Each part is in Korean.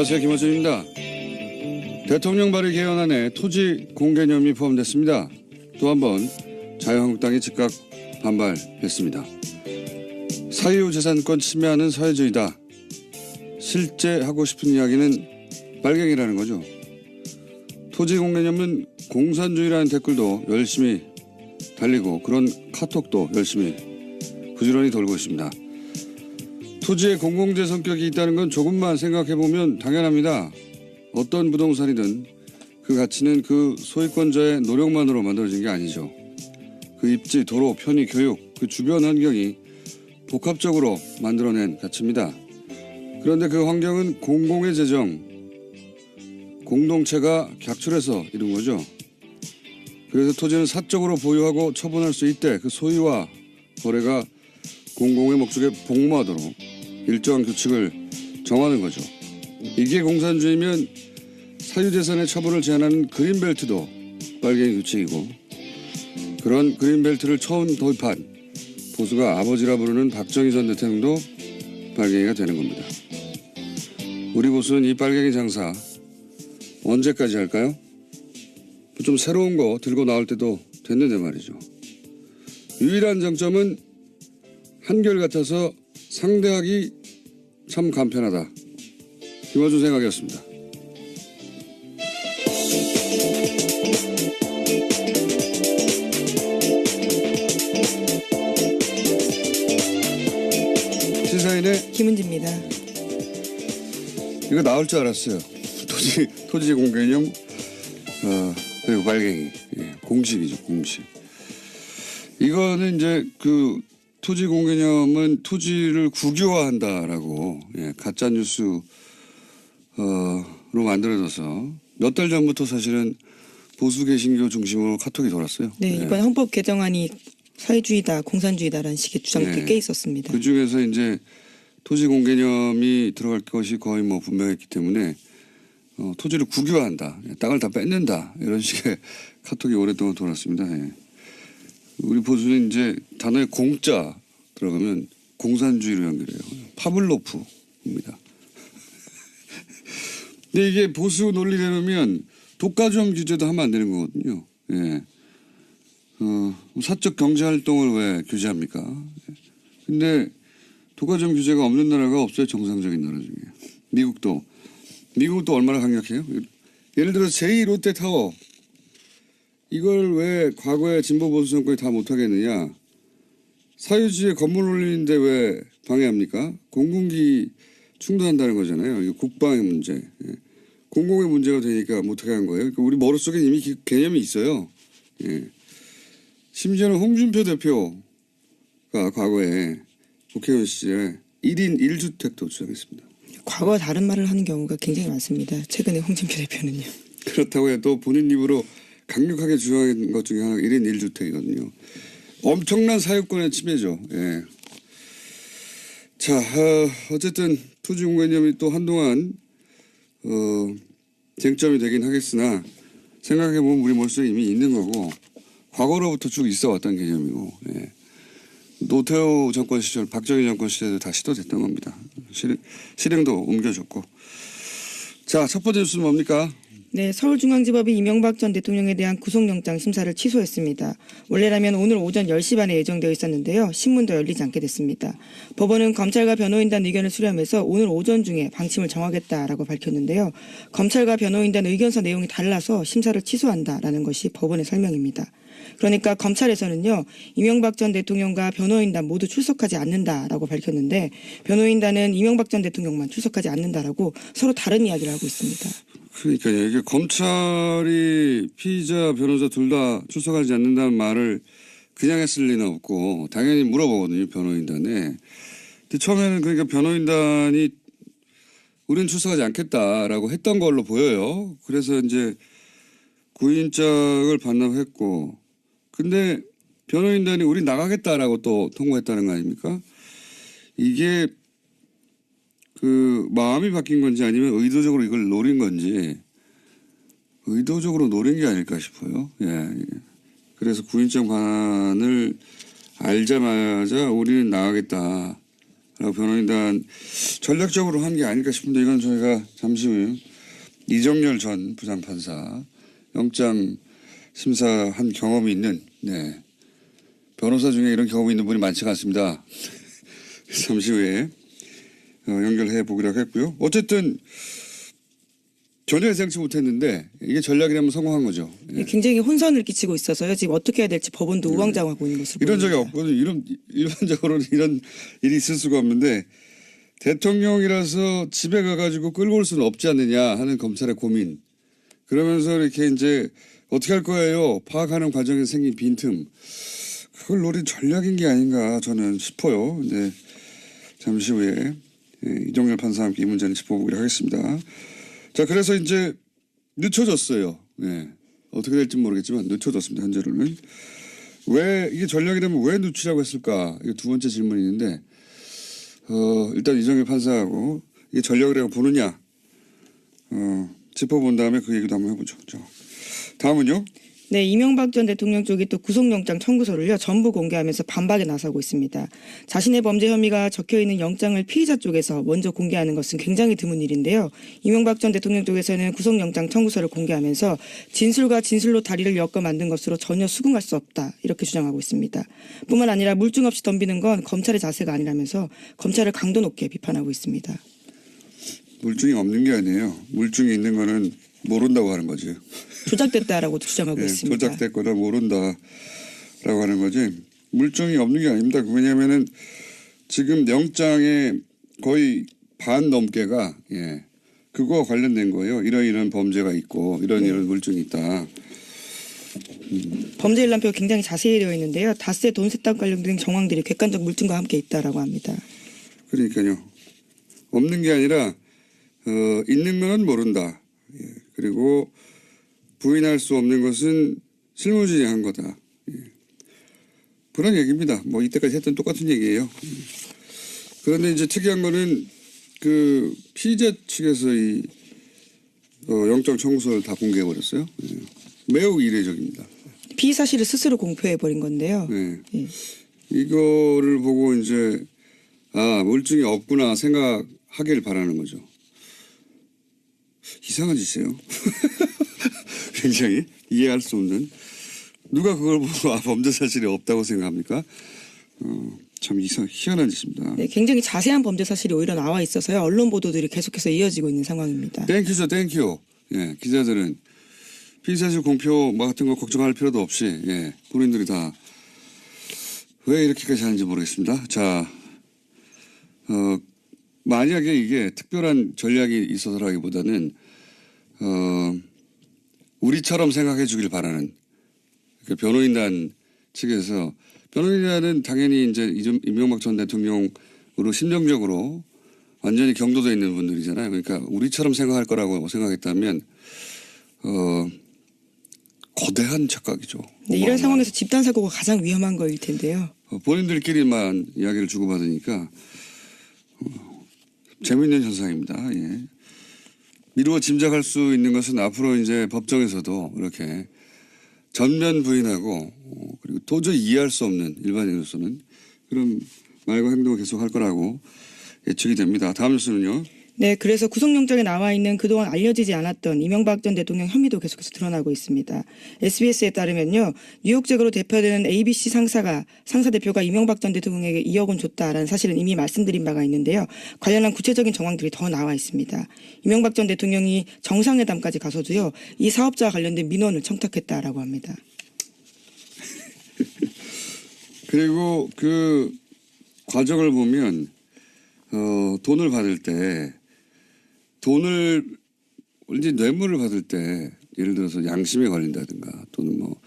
안녕하세요. 김어준입니다. 대통령 발의 개헌안에 토지 공개념이 포함됐습니다. 또 한 번 자유한국당이 즉각 반발했습니다. 사유재산권 침해하는 사회주의다. 실제 하고 싶은 이야기는 빨갱이라는 거죠. 토지 공개념은 공산주의라는 댓글도 열심히 달리고 그런 카톡도 열심히 부지런히 돌고 있습니다. 토지에 공공재 성격이 있다는 건 조금만 생각해보면 당연합니다. 어떤 부동산이든 그 가치는 그 소유권자의 노력만으로 만들어진 게 아니죠. 그 입지, 도로, 편의, 교육, 그 주변 환경이 복합적으로 만들어낸 가치입니다. 그런데 그 환경은 공공의 재정, 공동체가 객출해서 이룬 거죠. 그래서 토지는 사적으로 보유하고 처분할 수 있대 그 소유와 거래가 공공의 목적에 복무하도록 일정한 규칙을 정하는 거죠. 이게 공산주의면 사유재산의 처분을 제한하는 그린벨트도 빨갱이 규칙이고 그런 그린벨트를 처음 도입한 보수가 아버지라 부르는 박정희 전 대통령도 빨갱이가 되는 겁니다. 우리 보수는 이 빨갱이 장사 언제까지 할까요? 좀 새로운 거 들고 나올 때도 됐는데 말이죠. 유일한 장점은 한결같아서 상대하기 참 간편하다. 김어준 생각이었습니다. 시사인의 김은지입니다. 이거 나올 줄 알았어요. 토지 공개념 그리고 빨갱이 공식이죠. 공식. 이거는 이제 그 토지 공개념은 토지를 국유화한다라고 가짜 뉴스로 만들어져서 몇 달 전부터 사실은 보수 개신교 중심으로 카톡이 돌았어요. 네, 이번 헌법 개정안이 사회주의다, 공산주의다라는 식의 주장들이 꽤 있었습니다. 그 중에서 이제 토지 공개념이 들어갈 것이 거의 뭐 분명했기 때문에 토지를 국유화한다, 땅을 다 뺏는다 이런 식의 카톡이 오랫동안 돌았습니다. 우리 보수는 이제 단어에 공자 들어가면 공산주의로 연결해요. 파블로프입니다. 근데 이게 보수 논리대로면 독과점 규제도 하면 안 되는 거거든요. 사적 경제 활동을 왜 규제합니까? 근데 독과점 규제가 없는 나라가 없어요. 정상적인 나라 중에. 미국도 얼마나 강력해요? 예를 들어 제2 롯데타워 이걸 왜 과거에 진보 보수 정권이 다 못하겠느냐. 사유지에 건물 올리는데 왜 방해합니까? 공공기 충돌한다는 거잖아요. 이거 국방의 문제. 공공의 문제가 되니까 못하게 한 거예요. 그러니까 우리 머릿속에 이미 개념이 있어요. 심지어는 홍준표 대표가 과거에 국회의원 시절에 1인 1주택도 주장했습니다. 과거와 다른 말을 하는 경우가 굉장히 많습니다. 최근에 홍준표 대표는요. 그렇다고 해도 본인 입으로 강력하게 주장한 것 중에 하나가 1인 1주택이거든요. 엄청난 사유권의 침해죠. 자, 어쨌든 토지 공개념이 또 한동안 쟁점이 되긴 하겠으나 생각해보면 우리 머릿속에 이미 있는 거고 과거로부터 쭉 있어 왔던 개념이고 노태우 정권 시절, 박정희 정권 시절에도 다 시도됐던 겁니다. 실행도 옮겨줬고. 자, 첫 번째 뉴스는 뭡니까? 네, 서울중앙지법이 이명박 전 대통령에 대한 구속영장 심사를 취소했습니다. 원래라면 오늘 오전 10시 반에 예정되어 있었는데요. 신문도 열리지 않게 됐습니다. 법원은 검찰과 변호인단 의견을 수렴해서 오늘 오전 중에 방침을 정하겠다라고 밝혔는데요. 검찰과 변호인단 의견서 내용이 달라서 심사를 취소한다라는 것이 법원의 설명입니다. 그러니까 검찰에서는요. 이명박 전 대통령과 변호인단 모두 출석하지 않는다라고 밝혔는데 변호인단은 이명박 전 대통령만 출석하지 않는다라고 서로 다른 이야기를 하고 있습니다. 그러니까요. 이게 검찰이 피의자, 변호사 둘 다 출석하지 않는다는 말을 그냥 했을 리는 없고 당연히 물어보거든요. 변호인단에. 근데 처음에는 그러니까 변호인단이 우리는 출석하지 않겠다라고 했던 걸로 보여요. 그래서 이제 구인장을 반납했고 근데 변호인단이 우리 나가겠다라고 또 통보했다는 거 아닙니까? 이게 그 마음이 바뀐 건지 아니면 의도적으로 이걸 노린 건지 의도적으로 노린 게 아닐까 싶어요. 그래서 구인장 반환을 알자마자 우리는 나가겠다 변호인단 전략적으로 한 게 아닐까 싶은데 이건 저희가 잠시 후 이정열 전 부장판사 영장 심사한 경험이 있는 변호사 중에 이런 경험이 있는 분이 많지가 않습니다. 잠시 후에 연결해 보기로 했고요. 어쨌든 전혀 예상치 못했는데 이게 전략이라면 성공한 거죠. 예. 굉장히 혼선을 끼치고 있어서요. 지금 어떻게 해야 될지 법원도 우왕좌왕하고 있는 것으로 이런 보입니다. 적이 없거든요. 일반적으로는 이런 일이 있을 수가 없는데 대통령이라서 집에 가가지고 끌고 올 수는 없지 않느냐 하는 검찰의 고민. 그러면서 이렇게 이제 어떻게 할 거예요? 파악하는 과정에 생긴 빈틈. 그걸 노린 전략인 게 아닌가 저는 싶어요. 네. 잠시 후에 이정열 판사와 함께 이 문제는 짚어보기로 하겠습니다. 자, 그래서 이제 늦춰졌어요. 네. 어떻게 될지 모르겠지만 늦춰졌습니다. 현재로는. 왜 이게 전략이라면 왜 늦추라고 했을까? 이게 두 번째 질문이 있는데 일단 이정열 판사하고 이게 전략이라고 보느냐 짚어본 다음에 그 얘기도 한번 해보죠. 자, 다음은요. 네, 이명박 전 대통령 쪽이 또 구속영장 청구서를요 전부 공개하면서 반박에 나서고 있습니다. 자신의 범죄 혐의가 적혀있는 영장을 피의자 쪽에서 먼저 공개하는 것은 굉장히 드문 일인데요. 이명박 전 대통령 쪽에서는 구속영장 청구서를 공개하면서 진술과 진술로 다리를 엮어 만든 것으로 전혀 수긍할 수 없다 이렇게 주장하고 있습니다. 뿐만 아니라 물증 없이 덤비는 건 검찰의 자세가 아니라면서 검찰을 강도 높게 비판하고 있습니다. 물증이 없는 게 아니에요. 물증이 있는 거는 모른다고 하는 거지. 조작됐다라고도 주장하고 있습니다. 조작됐거나 모른다라고 하는 거지. 물증이 없는 게 아닙니다. 왜냐하면은 지금 영장에 거의 반 넘게가 그거와 관련된 거예요. 이런 범죄가 있고 이런 물증이 있다. 범죄 일람표가 굉장히 자세히 되어 있는데요. 닷새 돈 세탁 관련된 정황들이 객관적 물증과 함께 있다라고 합니다. 그러니까요. 없는 게 아니라 있는 거는 모른다. 그리고 부인할 수 없는 것은 실무진이 거다. 그런 얘기입니다. 뭐 이때까지 했던 똑같은 얘기예요. 그런데 이제 특이한 거는 그 피의자 측에서 이 영장 청구서를 다 공개해 버렸어요. 매우 이례적입니다. 피의 사실을 스스로 공표해 버린 건데요. 이거를 보고 이제 물증이 없구나 생각하길 바라는 거죠. 이상한 짓이에요. 굉장히 이해할 수 없는. 누가 그걸 보고 범죄 사실이 없다고 생각합니까? 참 희한한 짓입니다. 네, 굉장히 자세한 범죄 사실이 오히려 나와 있어서요. 언론 보도들이 계속해서 이어지고 있는 상황입니다. 땡큐죠, 땡큐. 기자들은 피의 사실 공표 같은 거 걱정할 필요도 없이 본인들이 다 왜 이렇게까지 하는지 모르겠습니다. 자, 만약에 이게 특별한 전략이 있어서라기보다는 우리처럼 생각해 주길 바라는 그 변호인단 측에서 변호인단은 당연히 이제 이명박 전 대통령으로 심정적으로 완전히 경도돼 있는 분들이잖아요. 그러니까 우리처럼 생각할 거라고 생각했다면 거대한 착각이죠. 네, 이런 상황에서 집단 사고가 가장 위험한 거일 텐데요. 본인들끼리만 이야기를 주고받으니까 재미있는 현상입니다. 미루어 짐작할 수 있는 것은 앞으로 이제 법정에서도 이렇게 전면 부인하고 그리고 도저히 이해할 수 없는 일반인으로서는 그런 말과 행동을 계속 할 거라고 예측이 됩니다. 다음 뉴스는요. 네, 그래서 구속영장에 나와 있는 그동안 알려지지 않았던 이명박 전 대통령 혐의도 계속해서 드러나고 있습니다. SBS에 따르면요. 뉴욕잭으로 대표되는 ABC 상사 대표가 이명박 전 대통령에게 2억 원 줬다라는 사실은 이미 말씀드린 바가 있는데요. 관련한 구체적인 정황들이 더 나와 있습니다. 이명박 전 대통령이 정상회담까지 가서도요. 이 사업자와 관련된 민원을 청탁했다라고 합니다. 그리고 그 과정을 보면 돈을 받을 때 이제 뇌물을 받을 때 예를 들어서 양심에 걸린다든가 또는 뭐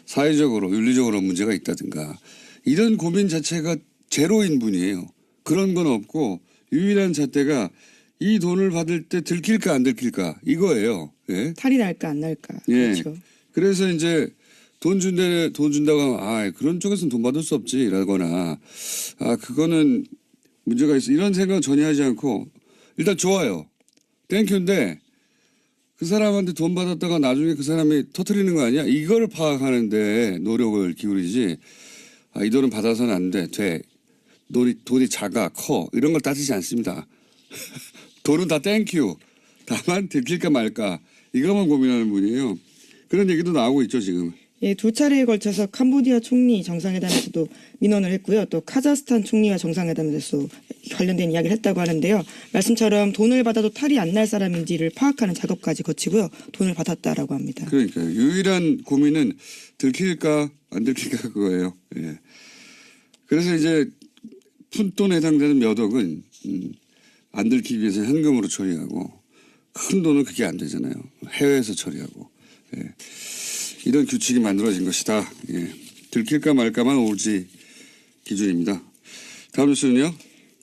사회적으로 윤리적으로 문제가 있다든가 이런 고민 자체가 제로인 분이에요. 그런 건 없고 유일한 잣대가 이 돈을 받을 때 들킬까 안 들킬까 이거예요. 탈이 날까 안 날까. 그렇죠. 그래서 이제 돈 준다고 하면 그런 쪽에서는 돈 받을 수 없지라거나 그거는 문제가 있어 이런 생각은 전혀 하지 않고 일단 좋아요. 땡큐인데 그 사람한테 돈 받았다가 나중에 그 사람이 터뜨리는 거 아니야? 이걸 파악하는데 노력을 기울이지 이 돈은 받아서는 안 돼. 돈이 작아, 커 이런 걸 따지지 않습니다. 돈은 다 땡큐. 다만 들킬까 말까 이것만 고민하는 분이에요. 그런 얘기도 나오고 있죠 지금. 예, 두 차례에 걸쳐서 캄보디아 총리 정상회담에서도 민원을 했고요. 또 카자흐스탄 총리와 정상회담에서 관련된 이야기를 했다고 하는데요. 말씀처럼 돈을 받아도 탈이 안 날 사람인지를 파악하는 작업까지 거치고요. 돈을 받았다라고 합니다. 그러니까 유일한 고민은 들킬까 안 들킬까 그거예요. 예. 그래서 이제 푼돈에 해당되는 몇 억은 안 들키기 위해서 현금으로 처리하고 큰 돈은 그게 안 되잖아요. 해외에서 처리하고. 예. 이런 규칙이 만들어진 것이다. 예. 들킬까 말까만 오지 기준입니다. 다음 뉴스는요.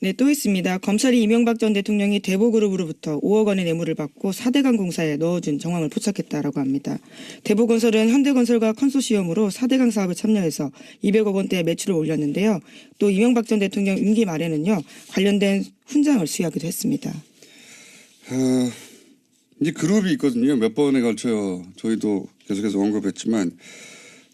네, 또 있습니다. 검찰이 이명박 전 대통령이 대보그룹으로부터 5억 원의 뇌물을 받고 4대강 공사에 넣어준 정황을 포착했다라고 합니다. 대보건설은 현대건설과 컨소시엄으로 4대강 사업에 참여해서 200억 원대의 매출을 올렸는데요. 또 이명박 전 대통령 임기 말에는요. 관련된 훈장을 수여하기도 했습니다. 이제 그룹이 있거든요. 몇 번에 걸쳐 저희도 계속해서 언급했지만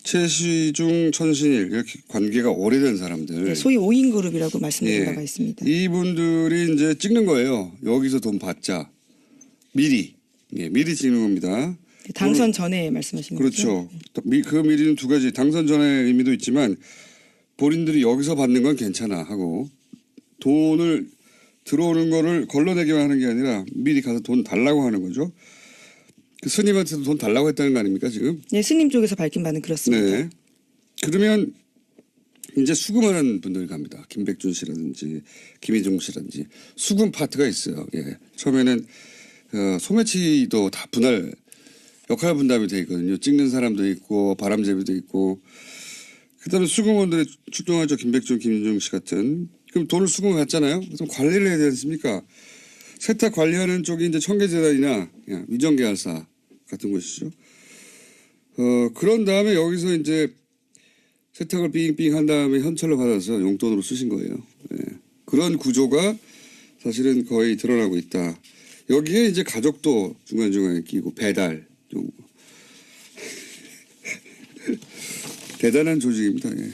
최시중, 천신일 이렇게 관계가 오래된 사람들. 네, 소위 5인 그룹이라고 말씀드린 예. 바가 있습니다. 이분들이 이제 찍는 거예요. 여기서 돈 받자. 미리. 예, 미리 찍는 겁니다. 당선 전에 말씀하시는 거죠? 그렇죠. 그 미리는 두 가지. 당선 전의 의미도 있지만 본인들이 여기서 받는 건 괜찮아 하고 돈을 들어오는 거를 걸러내기만 하는 게 아니라 미리 가서 돈 달라고 하는 거죠. 그 스님한테도 돈 달라고 했다는 거 아닙니까 지금? 네, 스님 쪽에서 밝힌 바는 그렇습니다. 네. 그러면 이제 수금하는 분들이 갑니다. 김백준 씨라든지 김희중 씨라든지 수금 파트가 있어요. 예. 처음에는 소매치기도 다 분할 역할 분담이 돼 있거든요. 찍는 사람도 있고 바람잡이도 있고 그다음에 수금원들이 출동하죠. 김백준, 김희중 씨 같은. 그럼 돈을 수금을 받잖아요. 그럼 관리를 해야 되지 않습니까? 세탁 관리하는 쪽이 이제 청계재단이나 위정계열사 같은 곳이죠. 그런 다음에 여기서 이제 세탁을 빙빙 한 다음에 현찰로 받아서 용돈으로 쓰신 거예요. 예. 그런 구조가 사실은 거의 드러나고 있다. 여기에 이제 가족도 중간중간에 끼고 배달. 대단한 조직입니다. 예.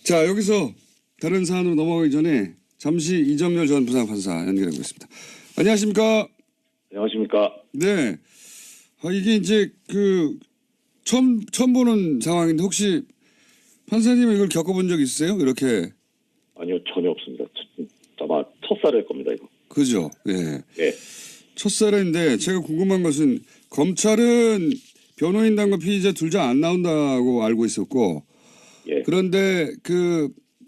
자, 여기서 다른 사안으로 넘어가기 전에 잠시 이정열 전 부장판사 연결하고 있습니다. 안녕하십니까? 안녕하십니까? 네. 이게 이제 처음 보는 상황인데 혹시 판사님은 이걸 겪어본 적 있으세요? 이렇게? 아니요, 전혀 없습니다. 아마 첫살일 겁니다, 이거. 그죠? 예. 예. 첫살인데 제가 궁금한 것은 검찰은 변호인단과 피의자 둘 다 안 나온다고 알고 있었고 예. 그런데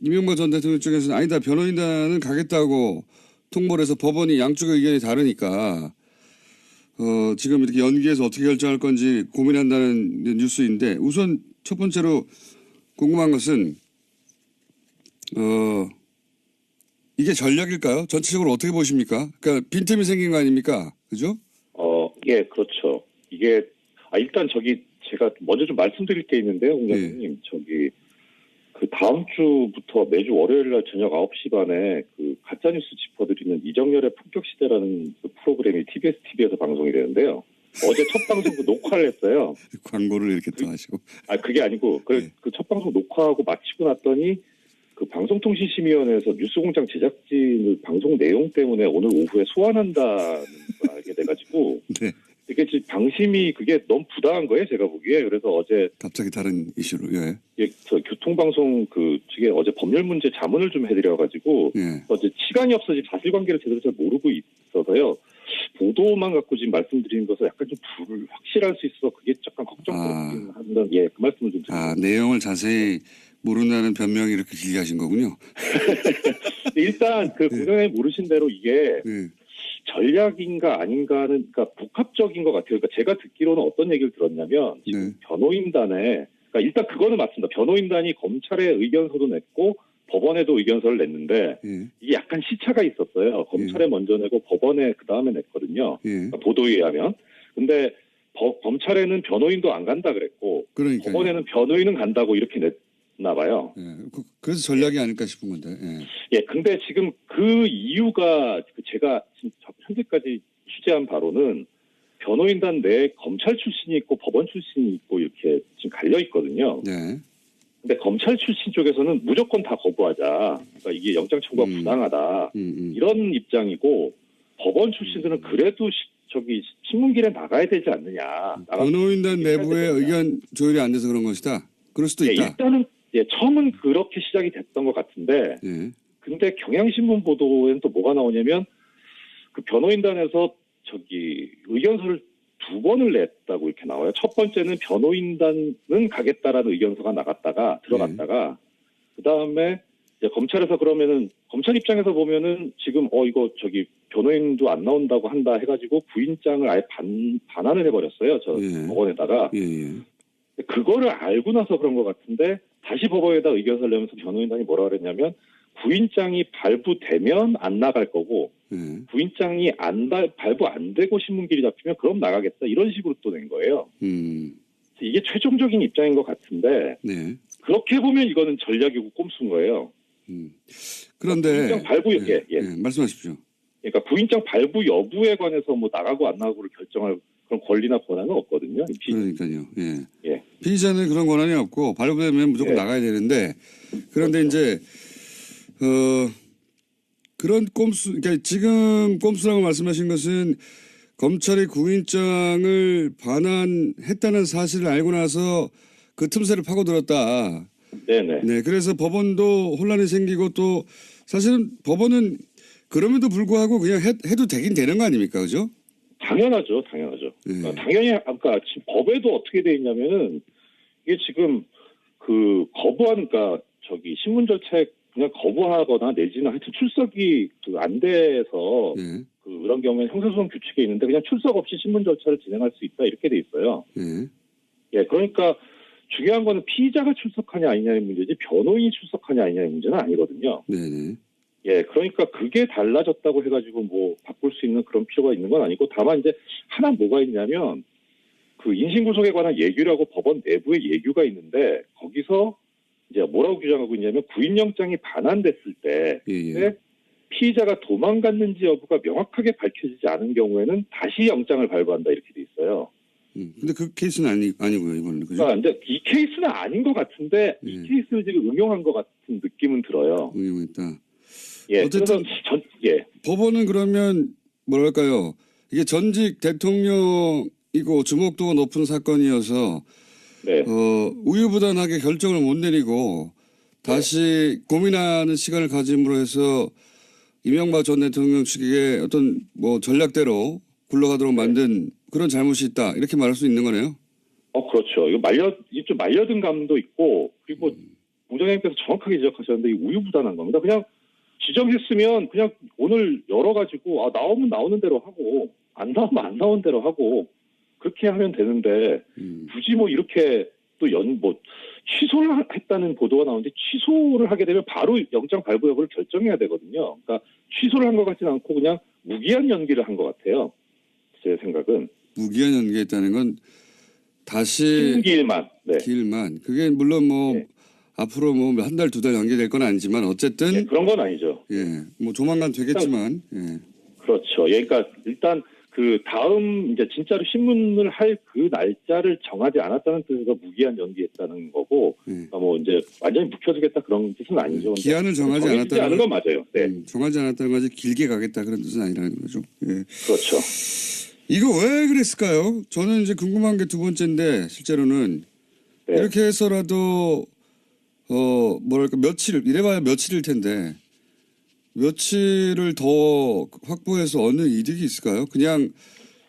이명박 전 대통령 쪽에서는 아니다 변호인단은 가겠다고 통보를 해서 법원이 양쪽의 의견이 다르니까 지금 이렇게 연기해서 어떻게 결정할 건지 고민한다는 뉴스인데 우선 첫 번째로 궁금한 것은 이게 전략일까요? 전체적으로 어떻게 보십니까? 그러니까 빈틈이 생긴 거 아닙니까? 그죠? 예, 그렇죠. 이게 일단 제가 먼저 좀 말씀드릴 게 있는데요, 공장님. 그 다음 주부터 매주 월요일 날 저녁 9시 반에 가짜뉴스 짚어드리는 이정열의 품격시대라는 프로그램이 TBS TV에서 방송이 되는데요. 어제 첫 방송 녹화를 했어요. 광고를 이렇게 또 하시고. 그게 아니고 그 첫 방송 녹화하고 마치고 났더니 방송통신심의위원회에서 뉴스공장 제작진을 방송 내용 때문에 오늘 오후에 소환한다는 걸 알게 돼가지고 네. 이게 지금 방심이 그게 너무 부당한 거예요, 제가 보기에. 그래서 어제 갑자기 다른 이슈로. 예. 저 교통방송 측에 어제 법률 문제 자문을 좀 해드려가지고 어제 시간이 없어 지금 사실관계를 제대로 잘 모르고 있어서요. 보도만 갖고 지금 말씀드리는 것은 약간 좀 불확실할 수 있어서 그게 약간 걱정스럽긴 한데 그 말씀을 좀 드립니다. 내용을 자세히 모른다는 변명이 이렇게 길게 하신 거군요. 일단 공장장님 모르신 대로 이게 전략인가 아닌가는 그러니까 복합적인 것 같아요. 그러니까 제가 듣기로는 어떤 얘기를 들었냐면 지금 변호인단에 그러니까 일단 그거는 맞습니다. 변호인단이 검찰에 의견서도 냈고 법원에도 의견서를 냈는데 이게 약간 시차가 있었어요. 검찰에 먼저 내고 법원에 그 다음에 냈거든요. 그러니까 보도에 의하면. 근데 검찰에는 변호인도 안 간다 그랬고 그러니까요. 법원에는 변호인은 간다고 이렇게 냈나 봐요. 그래서 전략이 아닐까 싶은 건데. 근데 지금 그 이유가 제가 지금 현재까지 취재한 바로는 변호인단 내에 검찰 출신이 있고 법원 출신이 있고 이렇게 지금 갈려 있거든요. 근데 검찰 출신 쪽에서는 무조건 다 거부하자. 그러니까 이게 영장 청구가 부당하다. 이런 입장이고 법원 출신들은 그래도 신문길에 나가야 되지 않느냐. 변호인단 내부의 의견 조율이 안 돼서 그런 것이다. 그럴 수도 있다. 일단은 처음은 그렇게 시작이 됐던 것 같은데 근데 경향신문 보도에는 또 뭐가 나오냐면 그 변호인단에서 의견서를 2번을 냈다고 이렇게 나와요. 첫 번째는 변호인단은 가겠다라는 의견서가 들어갔다가 그다음에 이제 검찰에서 그러면은 검찰 입장에서 보면은 지금 이거 변호인도 안 나온다고 한다 해가지고 구인장을 아예 반환을 해버렸어요. 법원에다가. 그거를 알고 나서 그런 것 같은데 다시 법원에다 의견서를 내면서 변호인단이 뭐라 그랬냐면 구인장이 발부되면 안 나갈 거고 구인장이 발부 안 되고 신문길이 잡히면 그럼 나가겠다 이런 식으로 또 낸 거예요. 이게 최종적인 입장인 것 같은데 그렇게 보면 이거는 전략이고 꼼수인 거예요. 그런데 구인장 발부 말씀하십시오. 그러니까 구인장 발부 여부에 관해서 뭐 나가고 안 나가고를 결정할 그런 권리나 권한은 없거든요. 그러니까요. 피의자는 그런 권한이 없고 발부되면 무조건 나가야 되는데 그런데 그렇죠. 이제 그런 꼼수, 그러니까 지금 꼼수라고 말씀하신 것은 검찰이 구인장을 반환했다는 사실을 알고 나서 그 틈새를 파고들었다. 네, 그래서 법원도 혼란이 생기고 또 사실은 법원은 그럼에도 불구하고 그냥 해도 되긴 되는 거 아닙니까, 그죠? 당연하죠. 당연히 아까 지금 법에도 어떻게 돼 있냐면은 이게 지금 거부하니까 신문 절차에 그냥 거부하거나 내지는 하여튼 출석이 안 돼서 그런 경우에는 형사소송 규칙에 있는데 그냥 출석 없이 신문 절차를 진행할 수 있다 이렇게 돼 있어요. 그러니까 중요한 거는 피의자가 출석하냐 아니냐의 문제지 변호인이 출석하냐 아니냐의 문제는 아니거든요. 그러니까 그게 달라졌다고 해가지고 뭐 바꿀 수 있는 그런 필요가 있는 건 아니고 다만 이제 하나 뭐가 있냐면 그 인신구속에 관한 예규라고 법원 내부에 예규가 있는데 거기서 이제 뭐라고 규정하고 있냐면 구인영장이 반환됐을 때 피의자가 도망갔는지 여부가 명확하게 밝혀지지 않은 경우에는 다시 영장을 발부한다 이렇게 돼 있어요. 근데 그 케이스는 아니고요, 이번에는. 그죠? 근데 이 케이스는 아닌 것 같은데 이 케이스를 지금 응용한 것 같은 느낌은 들어요. 응용했다. 어쨌든 법원은 그러면 뭐랄까요? 이게 전직 대통령이고 주목도가 높은 사건이어서 우유부단하게 결정을 못 내리고 다시 고민하는 시간을 가짐으로 해서 이명박 전 대통령 측의 어떤 뭐 전략대로 굴러가도록 만든 그런 잘못이 있다 이렇게 말할 수 있는 거네요. 그렇죠. 이거 좀 말려든 감도 있고 그리고 공장장님께서 정확하게 지적하셨는데 이 우유부단한 겁니다. 그냥 지정했으면 그냥 오늘 열어가지고 나오면 나오는 대로 하고 안 나오면 안 나오는 대로 하고 그렇게 하면 되는데 굳이 뭐 이렇게 또 취소를 했다는 보도가 나오는데 취소를 하게 되면 바로 영장 발부 여부를 결정해야 되거든요. 그러니까 취소를 한 것 같지는 않고 그냥 무기한 연기를 한 것 같아요. 제 생각은. 무기한 연기했다는 건 다시 길만. 그게 물론 앞으로 한 달, 2달 연기될 건 아니지만 어쨌든 그런 건 아니죠. 뭐 조만간 되겠지만. 그렇죠. 그러니까 일단 그 다음 이제 진짜로 신문을 할 그 날짜를 정하지 않았다는 뜻에서 무기한 연기했다는 거고, 뭐 이제 완전히 묵혀두겠다 그런 뜻은 아니죠. 기한을 정하지 않았다는 건 맞아요. 정하지 않았다는 거지 길게 가겠다 그런 뜻은 아니라는 거죠. 그렇죠. 이거 왜 그랬을까요? 저는 이제 궁금한 게 두 번째인데 실제로는 이렇게 해서라도 뭐랄까 이래봐야 며칠일 텐데. 며칠을 더 확보해서 얻는 이득이 있을까요? 그냥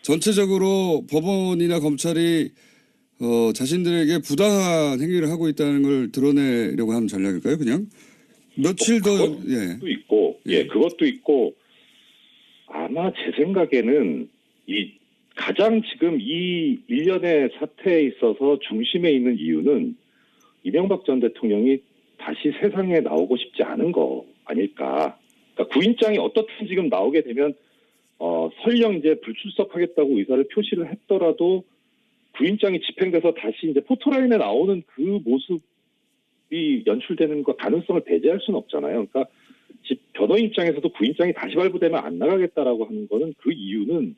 전체적으로 법원이나 검찰이 자신들에게 부당한 행위를 하고 있다는 걸 드러내려고 하는 전략일까요? 그냥 며칠 더 그것도 있고 그것도 있고 아마 제 생각에는 가장 지금 이 일련의 사태에 있어서 중심에 있는 이유는 이명박 전 대통령이 다시 세상에 나오고 싶지 않은 거 아닐까. 그러니까 구인장이 어떻든 지금 나오게 되면 설령 이제 불출석하겠다고 의사를 표시를 했더라도 구인장이 집행돼서 다시 이제 포토라인에 나오는 그 모습이 연출되는 거 가능성을 배제할 수는 없잖아요. 그러니까 변호인 입장에서도 구인장이 다시 발부되면 안 나가겠다라고 하는 거는 그 이유는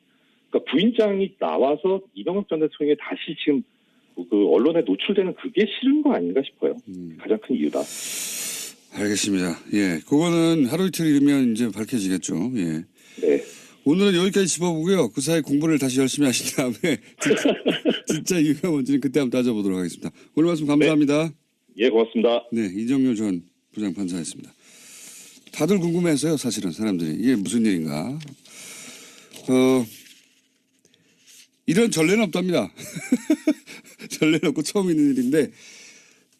그러니까 구인장이 나와서 이명박 전 대통령이 다시 지금 그 언론에 노출되는 그게 싫은 거 아닌가 싶어요. 가장 큰 이유다. 알겠습니다. 예, 그거는 하루 이틀이면 이제 밝혀지겠죠. 예. 네. 오늘은 여기까지 짚어보고요. 그 사이 공부를 다시 열심히 하신 다음에 진짜 이유가 뭔지는 그때 한번 따져보도록 하겠습니다. 오늘 말씀 감사합니다. 예, 고맙습니다. 네, 이정효 전 부장판사였습니다. 다들 궁금해서요, 사실은 사람들이 이게 무슨 일인가. 이런 전례는 없답니다. 전례는 없고 처음 있는 일인데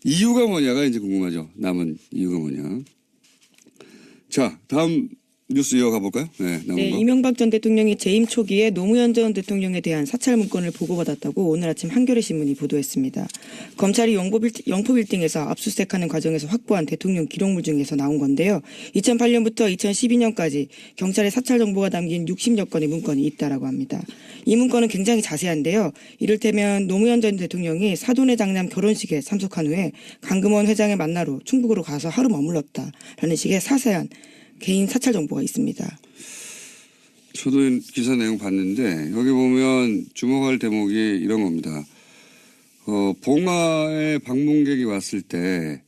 이유가 뭐냐가 이제 궁금하죠. 남은 이유가 뭐냐. 자, 다음 뉴스 이어가 볼까요? 네, 네, 이명박 전 대통령이 재임 초기에 노무현 전 대통령에 대한 사찰 문건을 보고받았다고 오늘 아침 한겨레 신문이 보도했습니다. 검찰이 영포 빌딩에서 압수수색하는 과정에서 확보한 대통령 기록물 중에서 나온 건데요. 2008년부터 2012년까지 경찰의 사찰 정보가 담긴 60여 건의 문건이 있다라고 합니다. 이 문건은 굉장히 자세한데요. 이를테면 노무현 전 대통령이 사돈의 장남 결혼식에 참석한 후에 강금원 회장을 만나러 충북으로 가서 하루 머물렀다라는 식의 자세한 개인 사찰 정보가 있습니다. 저도 기사 내용 봤는데 여기 보면 주목할 대목이 이런 겁니다. 봉화에 방문객이 왔을 때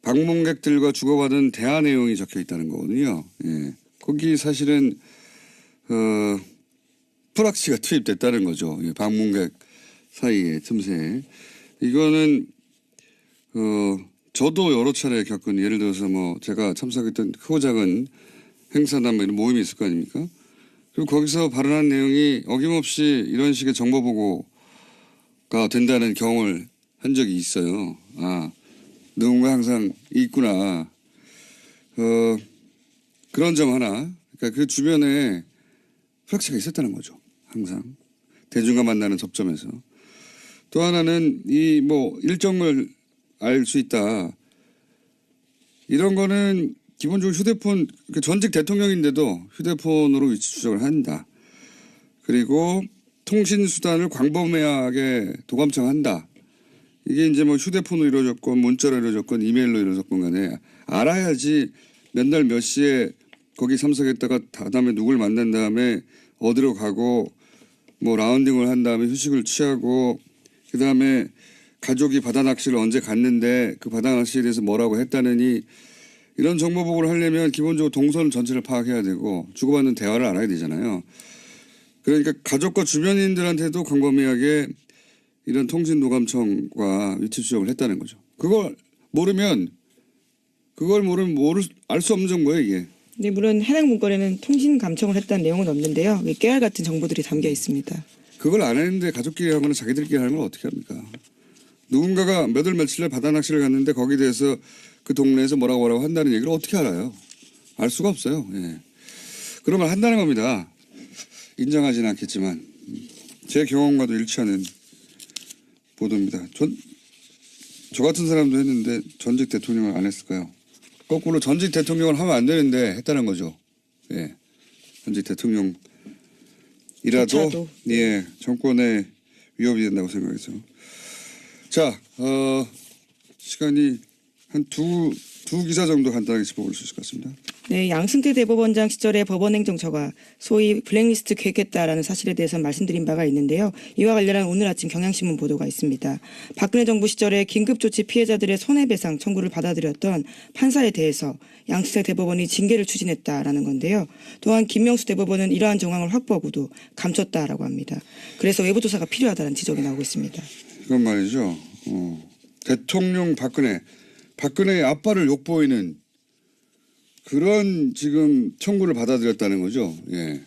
방문객들과 주고받은 대화 내용이 적혀 있다는 거거든요. 예. 거기 사실은 프락치가 투입됐다는 거죠. 예. 방문객 사이에 틈새에. 이거는 저도 여러 차례 겪은 예를 들어서 뭐 제가 참석했던 크고 작은 행사나 뭐 이런 모임이 있을 거 아닙니까? 그리고 거기서 발언한 내용이 어김없이 이런 식의 정보 보고가 된다는 경험을 한 적이 있어요. 아, 누군가 항상 있구나. 그런 점 하나. 그러니까 그 주변에 프락치가 있었다는 거죠. 항상. 대중과 만나는 접점에서. 또 하나는 이 뭐 일정을 알 수 있다. 이런 거는 기본적으로 휴대폰, 전직 대통령인데도 휴대폰으로 위치 추적을 한다. 그리고 통신수단을 광범위하게 도감청한다. 이게 이제 뭐 휴대폰으로 이루어졌건 문자로 이루어졌건 이메일로 이루어졌건 간에 알아야지 몇 날 몇 시에 거기 참석했다가 다음에 누굴 만난 다음에 어디로 가고 뭐 라운딩을 한 다음에 휴식을 취하고 그다음에 가족이 바다 낚시를 언제 갔는데 그 바다 낚시에 대해서 뭐라고 했다느니 이런 정보 보고를 하려면 기본적으로 동선 전체를 파악해야 되고 주고받는 대화를 알아야 되잖아요. 그러니까 가족과 주변인들한테도 광범위하게 이런 통신 도감청과 위치 추적을 했다는 거죠. 그걸 모르면 알 수 없는 정보예요, 이게. 네, 물론 해당 문건에는 통신 감청을 했다는 내용은 없는데요. 깨알 같은 정보들이 담겨 있습니다. 그걸 안 했는데 가족끼리 하거나 자기들끼리 하는 걸 어떻게 합니까? 누군가가 몇 월 며칠에 바다 낚시를 갔는데 거기에 대해서 그 동네에서 뭐라고 한다는 얘기를 어떻게 알아요? 알 수가 없어요. 예. 그런 걸 한다는 겁니다. 인정하지는 않겠지만 제 경험과도 일치하는 보도입니다. 저 같은 사람도 했는데 전직 대통령을 안 했을까요? 거꾸로 전직 대통령을 하면 안 되는데 했다는 거죠. 예. 전직 대통령이라도 예, 정권에 위협이 된다고 생각해서. 자, 시간이 한 두 기사 정도 간단하게 짚어볼 수 있을 것 같습니다. 네, 양승태 대법원장 시절에 법원행정처가 소위 블랙리스트 계획했다라는 사실에 대해서 말씀드린 바가 있는데요. 이와 관련한 오늘 아침 경향신문 보도가 있습니다. 박근혜 정부 시절에 긴급조치 피해자들의 손해배상 청구를 받아들였던 판사에 대해서 양승태 대법원이 징계를 추진했다라는 건데요. 또한 김명수 대법원은 이러한 정황을 확보하고도 감췄다라고 합니다. 그래서 외부 조사가 필요하다는 지적이 나오고 있습니다. 이건 말이죠. 대통령 박근혜의 아빠를 욕보이는 그런 지금 청구를 받아들였다는 거죠. 예.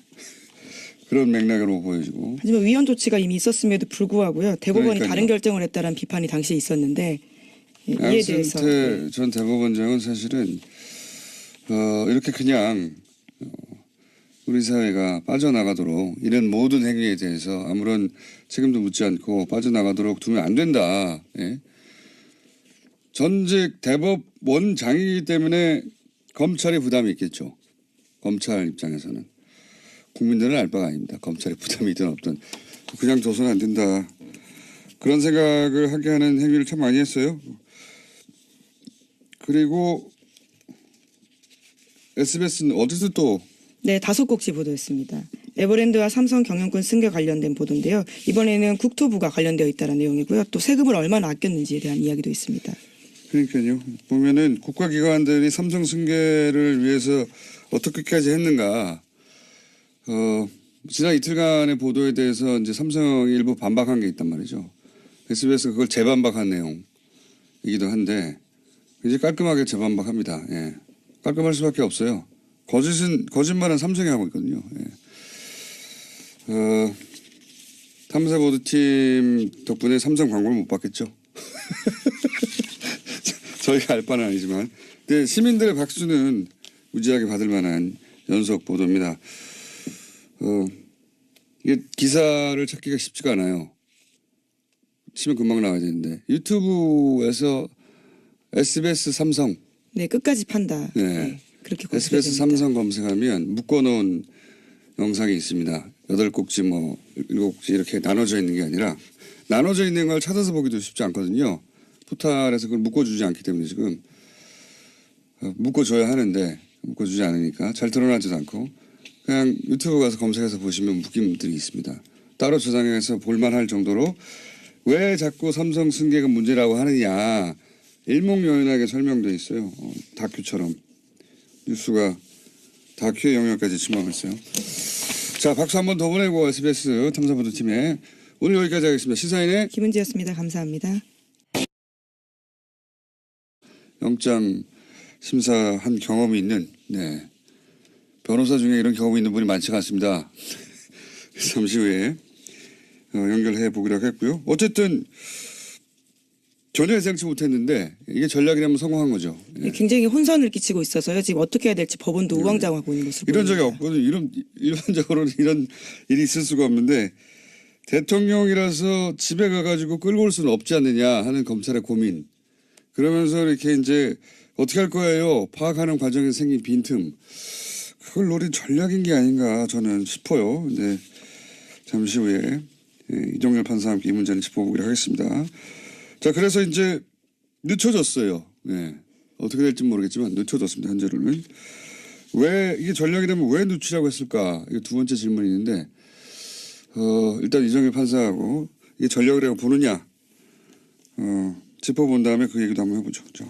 그런 맥락으로 보여지고. 하지만 위헌 조치가 이미 있었음에도 불구하고요. 대법원이 그러니까요. 다른 결정을 했다는 비판이 당시에 있었는데 이에 대해서 양승태 전 대법원장은 사실은 이렇게 그냥 우리 사회가 빠져나가도록 이런 모든 행위에 대해서 아무런 책임도 묻지 않고 빠져나가도록 두면 안 된다. 예. 전직 대법원장이기 때문에 검찰의 부담이 있겠죠. 검찰 입장에서는. 국민들은 알 바가 아닙니다. 검찰의 부담이 있든 없든. 그냥 둬서는 안 된다. 그런 생각을 하게 하는 행위를 참 많이 했어요. 그리고 SBS는 어디서 또 네, 5곡지 보도였습니다. 에버랜드와 삼성 경영권 승계 관련된 보도인데요. 이번에는 국토부가 관련되어 있다는 내용이고요. 또 세금을 얼마나 아꼈는지에 대한 이야기도 있습니다. 그러니까요. 보면은 국가기관들이 삼성 승계를 위해서 어떻게까지 했는가. 지난 이틀간의 보도에 대해서 이제 삼성이 일부 반박한 게 있단 말이죠. SBS가 그걸 재반박한 내용이기도 한데 이제 깔끔하게 재반박합니다. 예. 깔끔할 수밖에 없어요. 거짓말은 삼성이 하고 있거든요. 예. 탐사보도팀 덕분에 삼성 광고를 못 받겠죠. 저희가 알 바는 아니지만. 근데 시민들의 박수는 무지하게 받을 만한 연속 보도입니다. 이게 기사를 찾기가 쉽지가 않아요. 치면 금방 나와야 되는데. 유튜브에서 SBS 삼성. 네, 끝까지 판다. 네. 네, 그렇게 SBS 삼성 검색하면 묶어놓은 영상이 있습니다. 8곡지 뭐 7곡지 이렇게 나눠져 있는 게 아니라 나눠져 있는 걸 찾아서 보기도 쉽지 않거든요. 포탈에서 그걸 묶어주지 않기 때문에 지금 묶어줘야 하는데 묶어주지 않으니까 잘 드러나지도 않고 그냥 유튜브 가서 검색해서 보시면 묶임들이 있습니다. 따로 저장해서 볼만할 정도로 왜 자꾸 삼성 승계가 문제라고 하느냐 일목요연하게 설명되어 있어요. 다큐처럼. 뉴스가 다큐의 영역까지 침범했어요. 자, 박수 한 번 더 보내고 SBS 탐사보도팀에 오늘 여기까지 하겠습니다. 시사인의 김은지였습니다. 감사합니다. 영장 심사한 경험이 있는 변호사 중에 이런 경험이 있는 분이 많지가 않습니다. 잠시 후에 연결해 보기로 하겠고요. 어쨌든 전혀 예상치 못했는데 이게 전략이라면 성공한 거죠. 네, 굉장히 혼선을 끼치고 있어서요. 지금 어떻게 해야 될지 법원도 우왕좌왕하고 있는 것으로 이런 보입니다. 적이 없거든요. 일반적으로는 이런 일이 있을 수가 없는데 대통령이라서 집에 가가지고 끌고 올 수는 없지 않느냐 하는 검찰의 고민. 그러면서 이렇게 이제 어떻게 할 거예요? 파악하는 과정에 생긴 빈틈. 그걸 노린 전략인 게 아닌가 저는 싶어요. 네. 잠시 후에 이종열 판사와 함께 이 문제는 짚어보기로 하겠습니다. 자, 그래서 이제 늦춰졌어요. 네. 어떻게 될지 모르겠지만 늦춰졌습니다. 현재로는. 왜 이게 전략이라면 왜 늦추라고 했을까? 이게 두 번째 질문이 있는데 일단 이종열 판사하고 이게 전략이라고 보느냐 짚어본 다음에 그 얘기도 한번 해보죠. 자,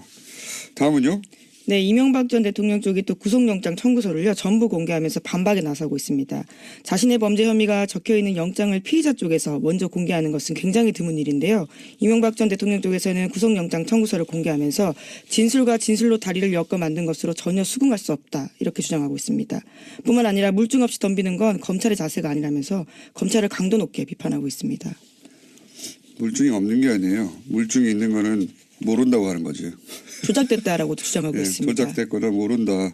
다음은요. 네, 이명박 전 대통령 쪽이 또 구속영장 청구서를요 전부 공개하면서 반박에 나서고 있습니다. 자신의 범죄 혐의가 적혀있는 영장을 피의자 쪽에서 먼저 공개하는 것은 굉장히 드문 일인데요. 이명박 전 대통령 쪽에서는 구속영장 청구서를 공개하면서 진술과 진술로 다리를 엮어 만든 것으로 전혀 수긍할 수 없다 이렇게 주장하고 있습니다. 뿐만 아니라 물증 없이 덤비는 건 검찰의 자세가 아니라면서 검찰을 강도 높게 비판하고 있습니다. 물증이 없는 게 아니에요. 물증이 있는 거는 모른다고 하는 거지. 조작됐다라고 주장하고 있습니다. 조작됐거나 모른다라고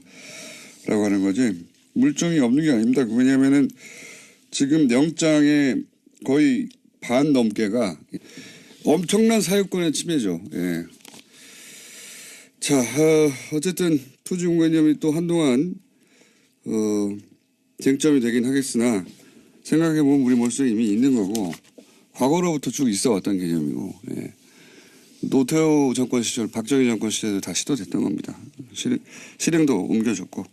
하는 거지. 물증이 없는 게 아닙니다. 왜냐하면은 지금 영장의 거의 반 넘게가 엄청난 사유권의 침해죠. 예. 자, 어쨌든 토지공개념이 또 한동안 쟁점이 되긴 하겠으나 생각해보면 우리 머릿속에 이미 있는 거고 과거로부터 쭉 있어왔던 개념이고 예. 노태우 정권 시절, 박정희 정권 시절에도 다 시도됐던 겁니다. 실행도 옮겨졌고.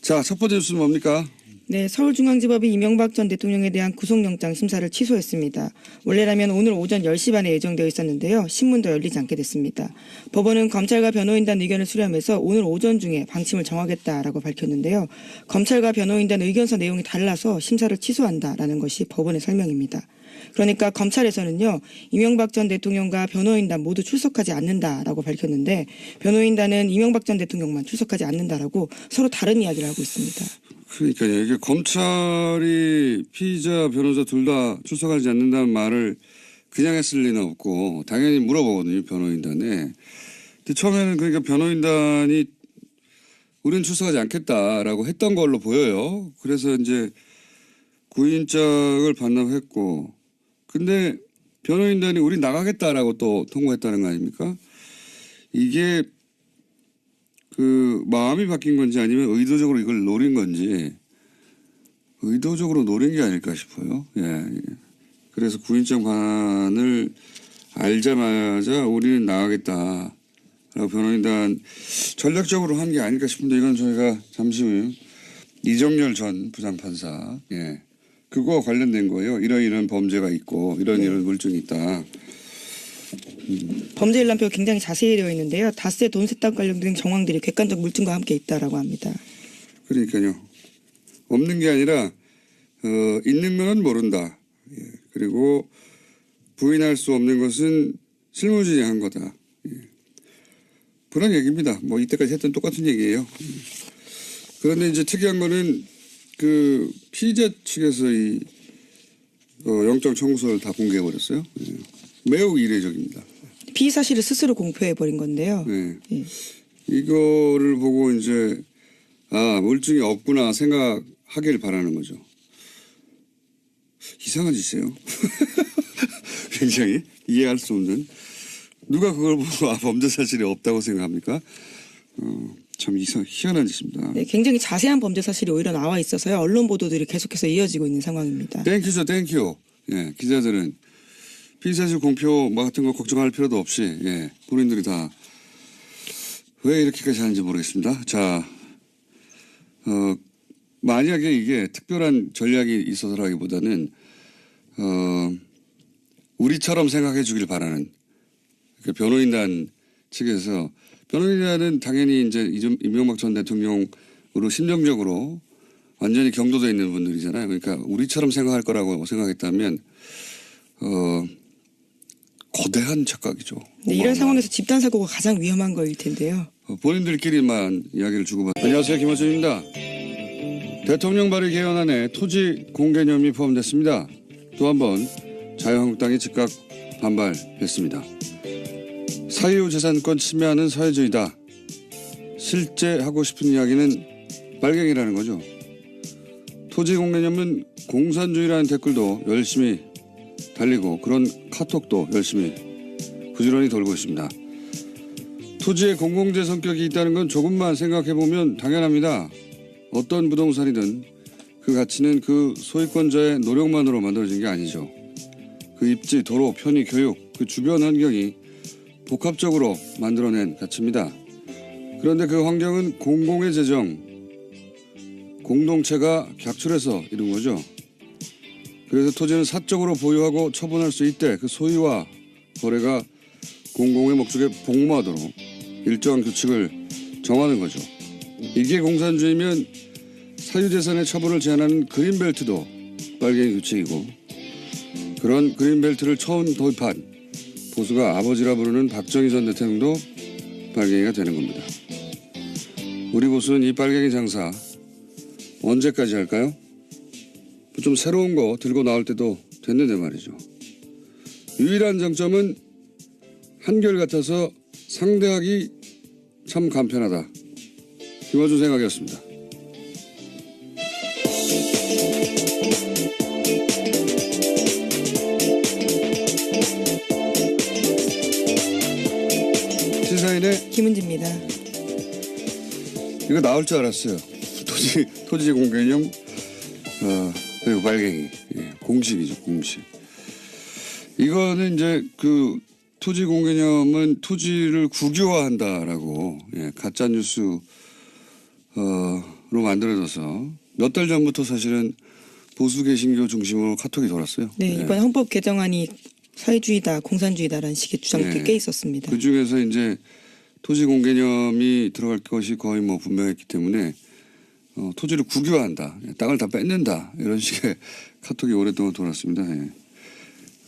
자, 첫 번째 뉴스는 뭡니까? 네, 서울중앙지법이 이명박 전 대통령에 대한 구속영장 심사를 취소했습니다. 원래라면 오늘 오전 10시 반에 예정되어 있었는데요. 신문도 열리지 않게 됐습니다. 법원은 검찰과 변호인단 의견을 수렴해서 오늘 오전 중에 방침을 정하겠다라고 밝혔는데요. 검찰과 변호인단 의견서 내용이 달라서 심사를 취소한다라는 것이 법원의 설명입니다. 그러니까 검찰에서는요. 이명박 전 대통령과 변호인단 모두 출석하지 않는다라고 밝혔는데 변호인단은 이명박 전 대통령만 출석하지 않는다라고 서로 다른 이야기를 하고 있습니다. 그러니까요. 이게 검찰이 피의자, 변호사 둘 다 출석하지 않는다는 말을 그냥 했을 리는 없고 당연히 물어보거든요. 변호인단에. 근데 처음에는 그러니까 변호인단이 우리는 출석하지 않겠다라고 했던 걸로 보여요. 그래서 이제 구인장을 반납했고 근데 변호인단이 우리 나가겠다라고 또 통보했다는 거 아닙니까? 이게 그 마음이 바뀐 건지 아니면 의도적으로 이걸 노린 건지 의도적으로 노린 게 아닐까 싶어요. 예. 그래서 구인장 반환을 알자마자 우리는 나가겠다라고 변호인단 전략적으로 한 게 아닐까 싶은데 이건 저희가 잠시 후에 이정열 전 부장판사. 예. 그거 관련된 거예요. 이런 범죄가 있고 이런 물증이 있다. 범죄 일람표가 굉장히 자세히 되어 있는데요. 다스의 돈 세탁 관련된 정황들이 객관적 물증과 함께 있다라고 합니다. 그러니까요. 없는 게 아니라 있는 거는 모른다. 예. 그리고 부인할 수 없는 것은 실무진행한 거다. 예. 그런 얘기입니다. 뭐 이때까지 했던 똑같은 얘기예요. 그런데 이제 특이한 거는 그 피의자 측에서 이 영장 청구서를 다 공개해 버렸어요. 예. 매우 이례적입니다. 피의 사실을 스스로 공표해 버린 건데요. 네. 예. 이거를 보고 이제 물증이 없구나 생각하길 바라는 거죠. 이상한 짓이에요. 굉장히 이해할 수 없는. 누가 그걸 보고 범죄 사실이 없다고 생각합니까? 참 희한한 짓입니다. 네, 굉장히 자세한 범죄 사실이 오히려 나와 있어서요. 언론 보도들이 계속해서 이어지고 있는 상황입니다. 땡큐죠, 땡큐. 예, 기자들은 피의사실 공표 뭐 같은 거 걱정할 필요도 없이 예, 본인들이 다 왜 이렇게까지 하는지 모르겠습니다. 자, 만약에 이게 특별한 전략이 있어서라기보다는 우리처럼 생각해 주길 바라는 그 변호인단 측에서 변호인단은 당연히 이제 이명박 전 대통령으로 심정적으로 완전히 경도돼 있는 분들이잖아요. 그러니까 우리처럼 생각할 거라고 생각했다면 거대한 착각이죠. 네, 이런 상황에서 집단 사고가 가장 위험한 거일 텐데요. 본인들끼리만 이야기를 주고받는. 안녕하세요, 김어준입니다. 대통령 발의 개헌안에 토지 공개념이 포함됐습니다. 또 한 번 자유한국당이 즉각 반발했습니다. 사유재산권 침해하는 사회주의다. 실제 하고 싶은 이야기는 빨갱이라는 거죠. 토지 공개념은 공산주의라는 댓글도 열심히 달리고 그런 카톡도 열심히 부지런히 돌고 있습니다. 토지에 공공재 성격이 있다는 건 조금만 생각해보면 당연합니다. 어떤 부동산이든 그 가치는 그 소유권자의 노력만으로 만들어진 게 아니죠. 그 입지, 도로, 편의, 교육, 그 주변 환경이 복합적으로 만들어낸 가치입니다. 그런데 그 환경은 공공의 재정, 공동체가 객출해서 이룬 거죠. 그래서 토지는 사적으로 보유하고 처분할 수 있대 그 소유와 거래가 공공의 목적에 복무하도록 일정한 규칙을 정하는 거죠. 이게 공산주의면 사유재산의 처분을 제한하는 그린벨트도 빨갱이 규칙이고 그런 그린벨트를 처음 도입한 보수가 아버지라 부르는 박정희 전 대통령도 빨갱이가 되는 겁니다. 우리 보수는 이 빨갱이 장사 언제까지 할까요? 좀 새로운 거 들고 나올 때도 됐는데 말이죠. 유일한 장점은 한결같아서 상대하기 참 간편하다. 김어준 생각이었습니다. 시사인의 김은지입니다. 이거 나올 줄 알았어요. 토지 공개념 그리고 빨갱이 공식이죠, 공식. 이거는 이제 그 토지 공개념은 토지를 국유화한다라고 가짜 뉴스로 만들어져서 몇 달 전부터 사실은 보수 개신교 중심으로 카톡이 돌았어요. 네, 이번 헌법 개정안이 사회주의다, 공산주의다라는 식의 주장들이 꽤 있었습니다. 그 중에서 이제 토지 공개념이 들어갈 것이 거의 뭐 분명했기 때문에 토지를 국유화한다, 땅을 다 뺏는다 이런 식의 카톡이 오랫동안 돌았습니다. 예.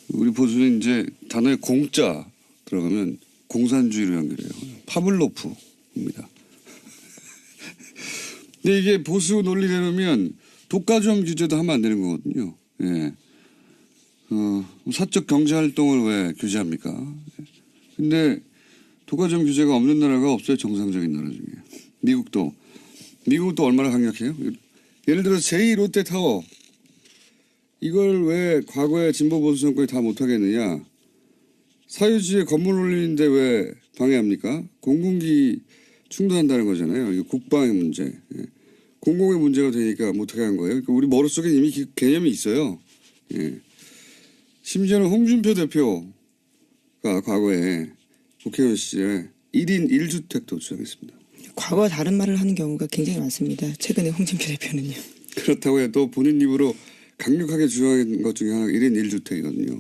우리 보수는 이제 단어에 공자 들어가면 공산주의로 연결해요. 파블로프입니다. 근데 이게 보수 논리대로면 독과점 규제도 하면 안 되는 거거든요. 예. 사적 경제 활동을 왜 규제합니까? 근데 독과점 규제가 없는 나라가 없어요. 정상적인 나라 중에. 미국도 얼마나 강력해요? 예를 들어서 제2 롯데타워 이걸 왜 과거에 진보 보수 정권이 다 못하겠느냐? 사유지에 건물 올리는데 왜 방해합니까? 공공기 충돌한다는 거잖아요. 이거 국방의 문제. 예. 공공의 문제가 되니까 못하게 한 거예요. 그러니까 우리 머릿속에 이미 개념이 있어요. 예. 심지어는 홍준표 대표가 과거에 국회의원 시절에 1인 1주택도 주장했습니다. 과거와 다른 말을 하는 경우가 굉장히 많습니다. 최근에 홍준표 대표는요. 그렇다고 해도 본인 입으로 강력하게 주장한 것 중에 하나가 1인 1주택이거든요.